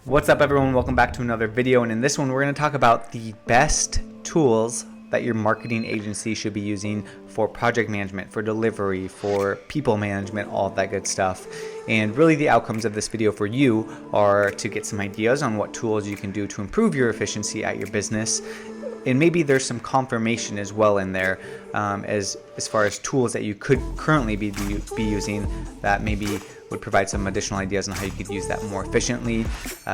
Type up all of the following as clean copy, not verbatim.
What's up, everyone? Welcome back to another video, and in this one we're going to talk about the best tools that your marketing agency should be using for project management, for delivery, for people management, all of that good stuff. And really the outcomes of this video for you are to get some ideas on what tools you can do to improve your efficiency at your business. And maybe there's some confirmation as well in there as far as tools that you could currently be using that maybe would provide some additional ideas on how you could use that more efficiently.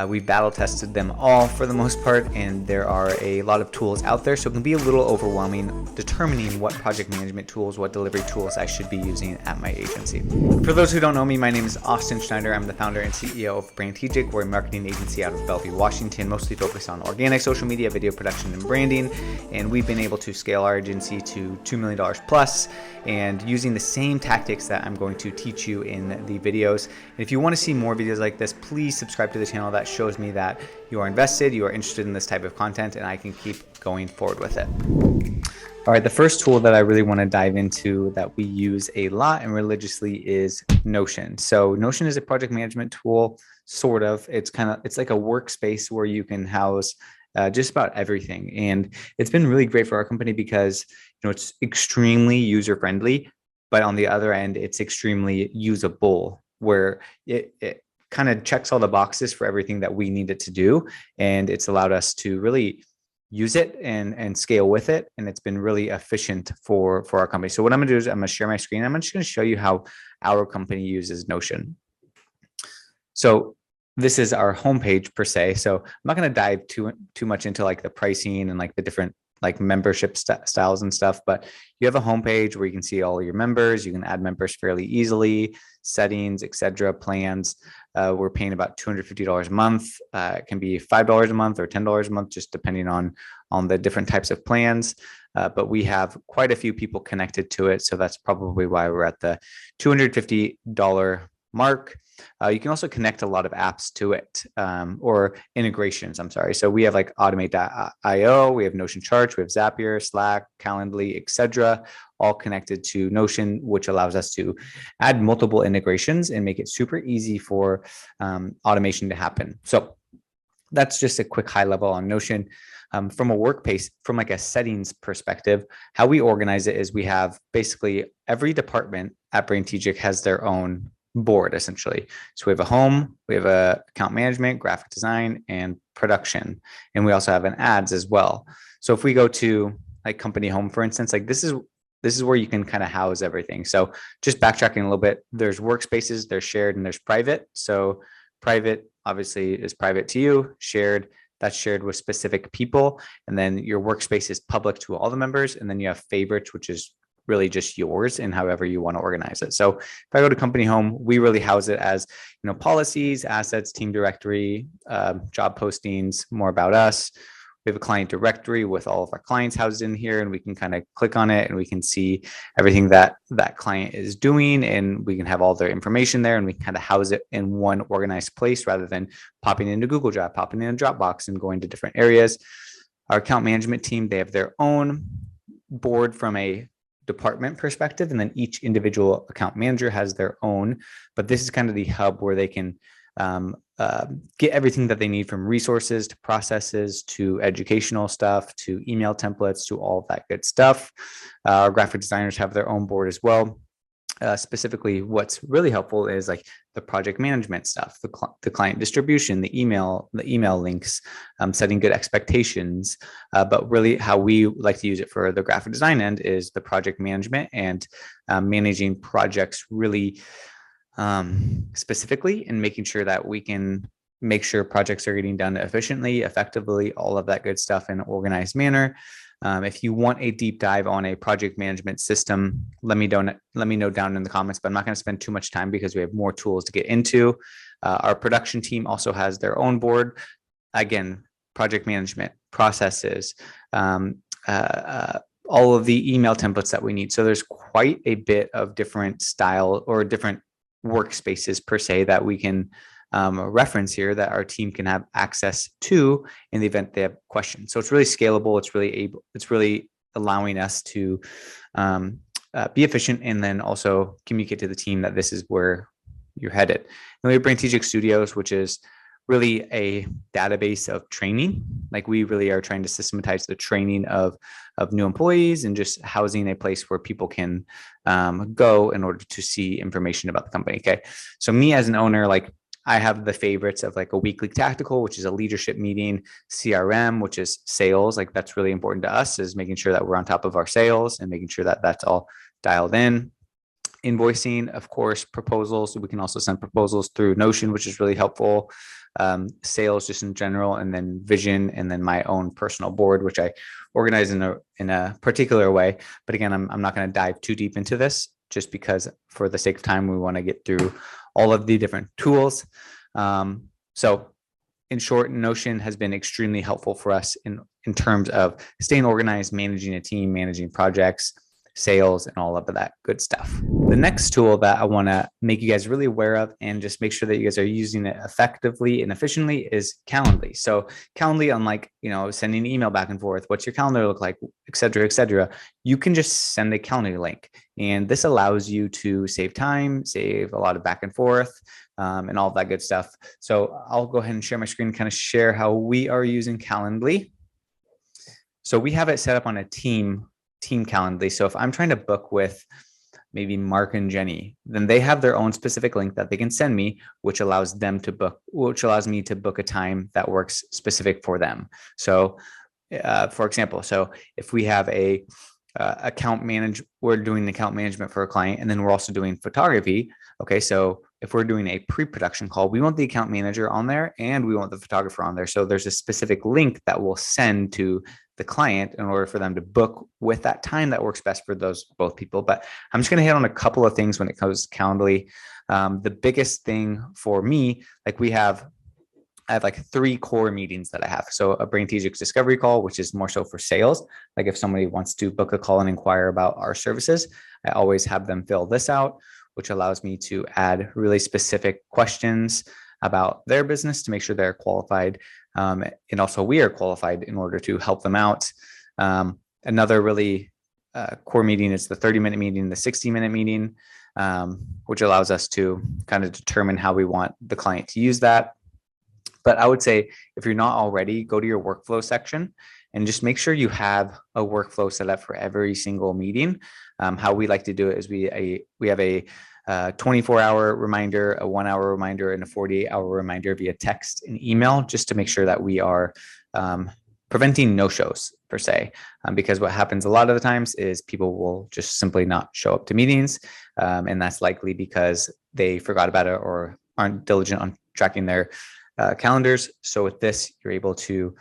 We've battle tested them all for the most part, and there are a lot of tools out there, so it can be a little overwhelming determining what project management tools, what delivery tools I should be using at my agency. For those who don't know me, my name is Austin Schneider. I'm the founder and CEO of Strategic. We're a marketing agency out of Bellevue, Washington, mostly focused on organic social media, video production, and branding. And we've been able to scale our agency to $2 million plus, and using the same tactics that I'm going to teach you in the videos. And if you want to see more videos like this, please subscribe to the channel. That shows me that you are invested, you are interested in this type of content, and I can keep going forward with it. All right, the first tool that I really want to dive into that we use a lot and religiously is Notion. So Notion is a project management tool, sort of. It's like a workspace where you can house just about everything. And it's been really great for our company because it's extremely user friendly, but on the other end, it's extremely usable, where it kind of checks all the boxes for everything that we need it to do. And it's allowed us to really use it and scale with it. And it's been really efficient for our company. So what I'm gonna do is I'm gonna share my screen. I'm just gonna show you how our company uses Notion. So this is our homepage per se. So I'm not going to dive too much into like the pricing and like the different like membership styles and stuff, but you have a homepage where you can see all your members. You can add members fairly easily, settings, etc., plans. We're paying about $250 a month. It can be $5 a month or $10 a month, just depending on the different types of plans. But we have quite a few people connected to it, so that's probably why we're at the $250 mark. You can also connect a lot of apps to it, or integrations, I'm sorry. So we have like Automate.io, we have Notion Charts, we have Zapier, Slack, Calendly, etc., all connected to Notion, which allows us to add multiple integrations and make it super easy for automation to happen. So that's just a quick high level on Notion. From a workspace, from like a settings perspective, how we organize it is we have basically every department at Strategic has their own board essentially. So we have a home, we have a account management, graphic design, and production. And we also have an ads as well. So if we go to like company home, for instance, like this is where you can kind of house everything. So just backtracking a little bit, there's workspaces, there's shared, and there's private. So private obviously is private to you, shared, that's shared with specific people. And then your workspace is public to all the members. And then you have favorites, which is really just yours and however you want to organize it. So if I go to company home, we really house it as, policies, assets, team directory, job postings, more about us. We have a client directory with all of our clients housed in here, and we can kind of click on it and we can see everything that client is doing, and we can have all their information there, and we can kind of house it in one organized place rather than popping into Google Drive, popping in a Dropbox and going to different areas. Our account management team, they have their own board from a department perspective, and then each individual account manager has their own, but this is kind of the hub where they can get everything that they need, from resources to processes to educational stuff to email templates to all of that good stuff. Our graphic designers have their own board as well. Specifically, what's really helpful is like the project management stuff, the client distribution, the email links, setting good expectations. But really how we like to use it for the graphic design end is the project management and managing projects really specifically, and making sure that we can make sure projects are getting done efficiently, effectively, all of that good stuff in an organized manner. If you want a deep dive on a project management system, let me know down in the comments, but I'm not going to spend too much time because we have more tools to get into. Our production team also has their own board. Again, project management, processes, all of the email templates that we need. So there's quite a bit of different style or different workspaces per se that we can reference here that our team can have access to in the event they have questions. So it's really scalable. It's really allowing us to be efficient, and then also communicate to the team that this is where you're headed. And we have Strategic Studios, which is really a database of training. Like we really are trying to systematize the training of new employees and just housing a place where people can go in order to see information about the company. Okay. So me as an owner, like I have the favorites of like a weekly tactical, which is a leadership meeting, CRM, which is sales. Like that's really important to us, is making sure that we're on top of our sales and making sure that that's all dialed in. Invoicing, of course, proposals. We can also send proposals through Notion, which is really helpful. Sales just in general, and then vision, and then my own personal board, which I organize in a particular way. But again, I'm not going to dive too deep into this, just because for the sake of time, we want to get through all of the different tools. So in short, Notion has been extremely helpful for us in terms of staying organized, managing a team, managing projects, sales, and all of that good stuff. The next tool that I want to make you guys really aware of and just make sure that you guys are using it effectively and efficiently is Calendly. So Calendly, unlike, sending an email back and forth, what's your calendar look like, et cetera, you can just send a Calendly link. And this allows you to save time, save a lot of back and forth, and all of that good stuff. So I'll go ahead and share my screen, kind of share how we are using Calendly. So we have it set up on a team Calendly. So if I'm trying to book with maybe Mark and Jenny, then they have their own specific link that they can send me, which allows me to book a time that works specific for them. So for example, so if we have we're doing account management for a client, and then we're also doing photography. Okay. So if we're doing a pre-production call, we want the account manager on there and we want the photographer on there. So there's a specific link that we'll send to the client in order for them to book with that time that works best for both people. But I'm just going to hit on a couple of things when it comes to Calendly. The biggest thing for me, like I have like 3 core meetings that I have. So a brain strategic discovery call, which is more so for sales. Like if somebody wants to book a call and inquire about our services, I always have them fill this out, which allows me to add really specific questions about their business to make sure they're qualified. And also we are qualified in order to help them out. Another really core meeting is the 30-minute meeting, the 60-minute meeting, which allows us to kind of determine how we want the client to use that. But I would say if you're not already, go to your workflow section and just make sure you have a workflow set up for every single meeting. How we like to do it is we have a 24-hour reminder, a 1-hour reminder, and a 48-hour reminder via text and email, just to make sure that we are preventing no-shows per se. Because what happens a lot of the times is people will just simply not show up to meetings. And that's likely because they forgot about it or aren't diligent on tracking their calendars. So with this, you're able to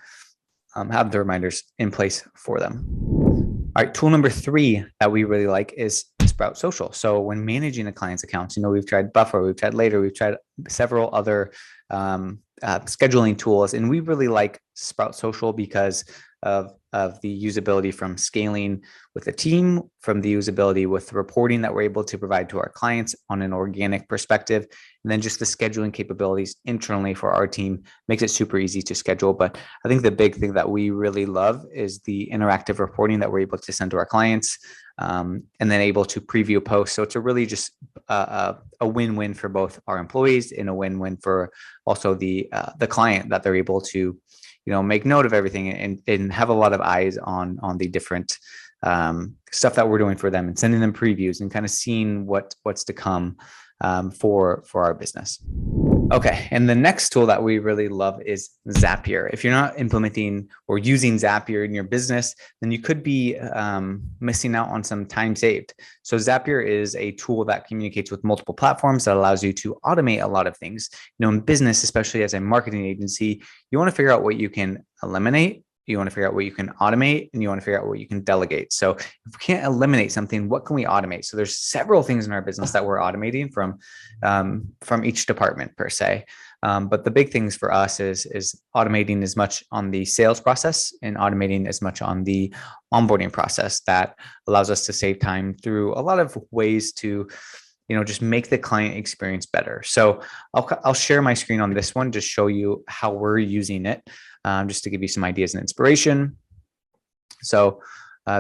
have the reminders in place for them. All right, tool number 3 that we really like is Sprout Social. So when managing a client's accounts, we've tried Buffer, we've tried Later, we've tried several other scheduling tools, and we really like Sprout Social because of the usability from scaling with a team, from the usability with the reporting that we're able to provide to our clients on an organic perspective, and then just the scheduling capabilities internally for our team makes it super easy to schedule. But I think the big thing that we really love is the interactive reporting that we're able to send to our clients, and then able to preview posts. So it's a really just a win-win for both our employees and a win-win for also the client, that they're able to make note of everything and have a lot of eyes on the different stuff that we're doing for them, and sending them previews and kind of seeing what's to come for our business. Okay, and the next tool that we really love is Zapier. If you're not implementing or using Zapier in your business, then you could be missing out on some time saved. So Zapier is a tool that communicates with multiple platforms that allows you to automate a lot of things. In business, especially as a marketing agency, you want to figure out what you can eliminate, you want to figure out what you can automate, and you want to figure out what you can delegate. So if we can't eliminate something, what can we automate? So there's several things in our business that we're automating from each department per se. But the big things for us is automating as much on the sales process and automating as much on the onboarding process. That allows us to save time through a lot of ways to just make the client experience better. So I'll share my screen on this one to show you how we're using it, just to give you some ideas and inspiration. So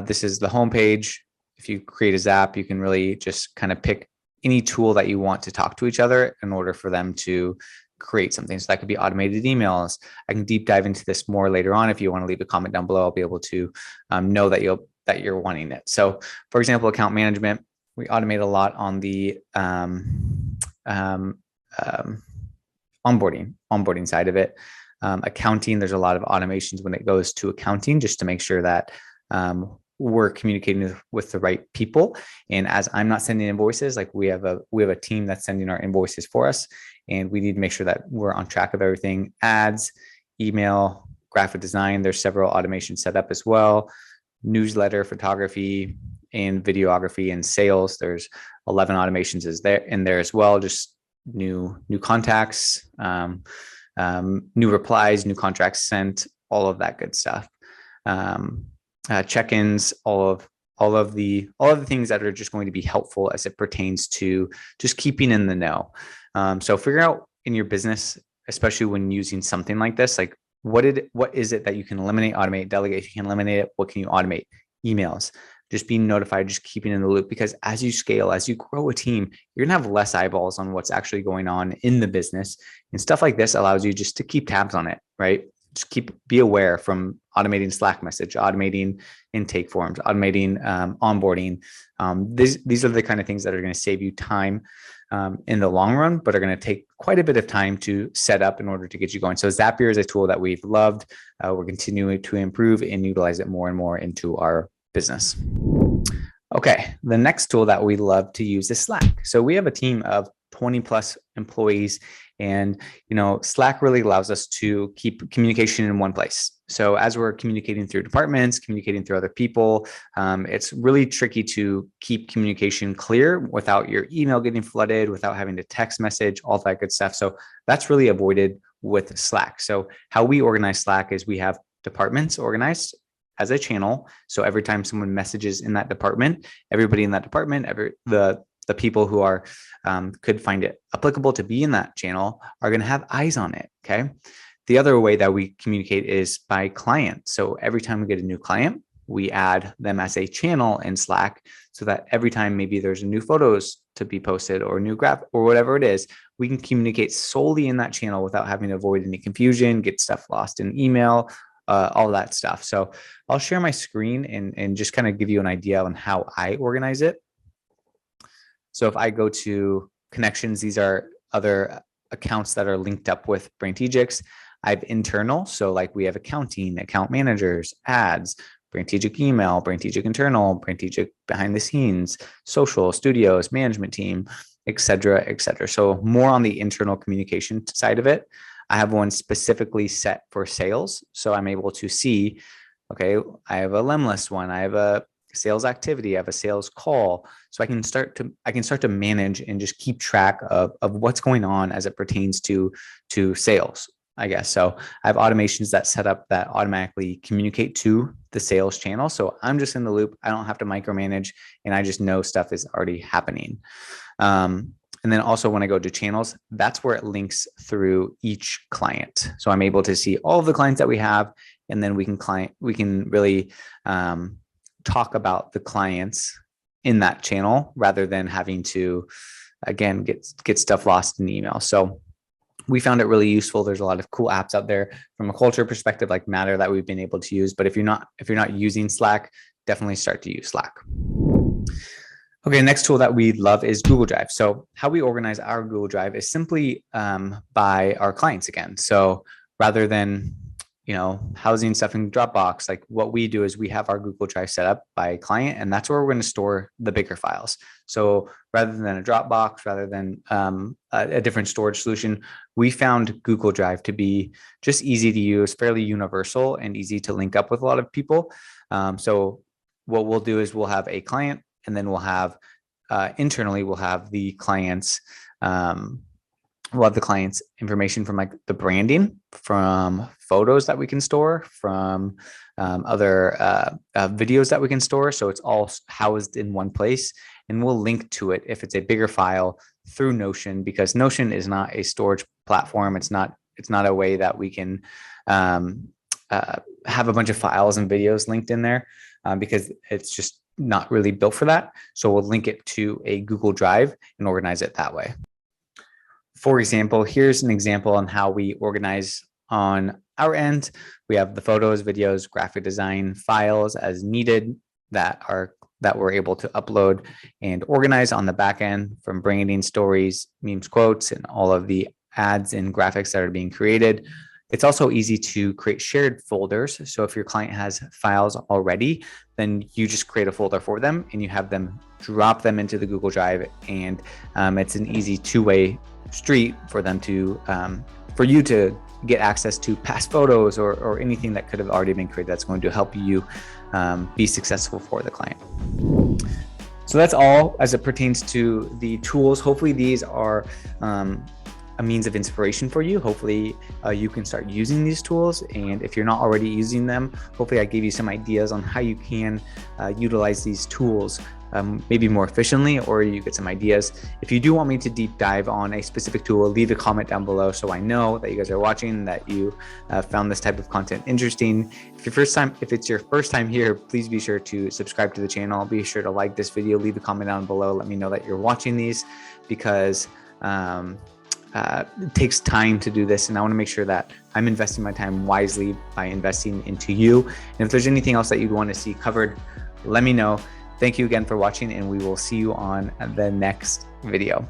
this is the homepage. If you create a Zap, you can really just kind of pick any tool that you want to talk to each other in order for them to create something. So that could be automated emails. I can deep dive into this more later on. If you want to leave a comment down below, I'll be able to know that you're wanting it. So for example, account management, we automate a lot on the onboarding side of it. Accounting, there's a lot of automations when it goes to accounting, just to make sure that we're communicating with the right people. And as I'm not sending invoices, like we have a team that's sending our invoices for us, and we need to make sure that we're on track of everything. Ads, email, graphic design, there's several automations set up as well. Newsletter, photography, and videography, and sales, there's 11 automations in there as well. Just new contacts, new replies, new contracts sent, all of that good stuff. Check-ins, all of the things that are just going to be helpful as it pertains to just keeping in the know. So figure out in your business, especially when using something like this, like what is it that you can eliminate, automate, delegate? If you can eliminate it, what can you automate? Emails, just being notified, just keeping in the loop, because as you scale, as you grow a team, you're gonna have less eyeballs on what's actually going on in the business, and stuff like this allows you just to keep tabs on it, right? Just be aware, from automating Slack message, automating intake forms, automating onboarding. These are the kind of things that are going to save you time in the long run, but are going to take quite a bit of time to set up in order to get you going. So Zapier is a tool that we've loved. We're continuing to improve and utilize it more and more into our business. Okay, the next tool that we love to use is Slack. So we have a team of 20 plus employees, and Slack really allows us to keep communication in one place. So as we're communicating through departments, communicating through other people, it's really tricky to keep communication clear without your email getting flooded, without having to text message, all that good stuff. So that's really avoided with Slack. So how we organize Slack is we have departments organized as a channel. So every time someone messages in that department, everybody in that department, the people who are could find it applicable to be in that channel are going to have eyes on it. Okay. The other way that we communicate is by client. So every time we get a new client, we add them as a channel in Slack, so that every time maybe there's new photos to be posted or new graph or whatever it is, we can communicate solely in that channel without having to avoid any confusion, get stuff lost in email, all that stuff. So I'll share my screen and just kind of give you an idea on how I organize it. So if I go to connections, these are other accounts that are linked up with Braintegix. I have internal. So like we have accounting, account managers, ads, Braintegix email, Braintegix internal, Braintegix behind the scenes, social, studios, management team, et cetera, et cetera. So more on the internal communication side of it. I have one specifically set for sales. So I'm able to see, okay, I have a lemless one. I have a sales activity, I have a sales call. So I can start to manage and just keep track of what's going on as it pertains to sales, I guess. So I have automations that set up that automatically communicate to the sales channel. So I'm just in the loop. I don't have to micromanage, and I just know stuff is already happening. And then also when I go to channels, that's where it links through each client. So I'm able to see all of the clients that we have, and then we can really talk about the clients in that channel rather than having to, again, get stuff lost in the email. So we found it really useful. There's a lot of cool apps out there from a culture perspective, like Matter, that we've been able to use. But if you're not using Slack, definitely start to use Slack. Okay, next tool that we love is Google Drive. So how we organize our Google Drive is simply by our clients again. So rather than housing stuff in Dropbox, like what we do is we have our Google Drive set up by client, and that's where we're going to store the bigger files. So rather than a Dropbox, rather than a different storage solution, we found Google Drive to be just easy to use, fairly universal, and easy to link up with a lot of people. So what we'll do is we'll have a client, and then we'll have internally, we'll have the clients information from like the branding, from photos that we can store, from other videos that we can store. So it's all housed in one place, and we'll link to it if it's a bigger file through Notion, because Notion is not a storage platform. It's not a way that we can have a bunch of files and videos linked in there, because it's just not really built for that. So we'll link it to a Google Drive and organize it that way. For example, here's an example on how we organize on our end. We have the photos, videos, graphic design files as needed that we're able to upload and organize on the back end, from bringing in stories, memes, quotes, and all of the ads and graphics that are being created. It's also easy to create shared folders. So if your client has files already, then you just create a folder for them and you have them drop them into the Google Drive, and it's an easy two-way street for them to for you to get access to past photos or anything that could have already been created that's going to help you be successful for the client. So that's all as it pertains to the tools. Hopefully these are a means of inspiration for you. Hopefully you can start using these tools, and if you're not already using them, hopefully I gave you some ideas on how you can utilize these tools maybe more efficiently, or you get some ideas. If you do want me to deep dive on a specific tool, leave a comment down below so I know that you guys are watching, that you found this type of content interesting. If it's your first time here, please be sure to subscribe to the channel. Be sure to like this video, leave a comment down below. Let me know that you're watching these, because it takes time to do this, and I want to make sure that I'm investing my time wisely by investing into you. And if there's anything else that you'd want to see covered, let me know. Thank you again for watching, and we will see you on the next video.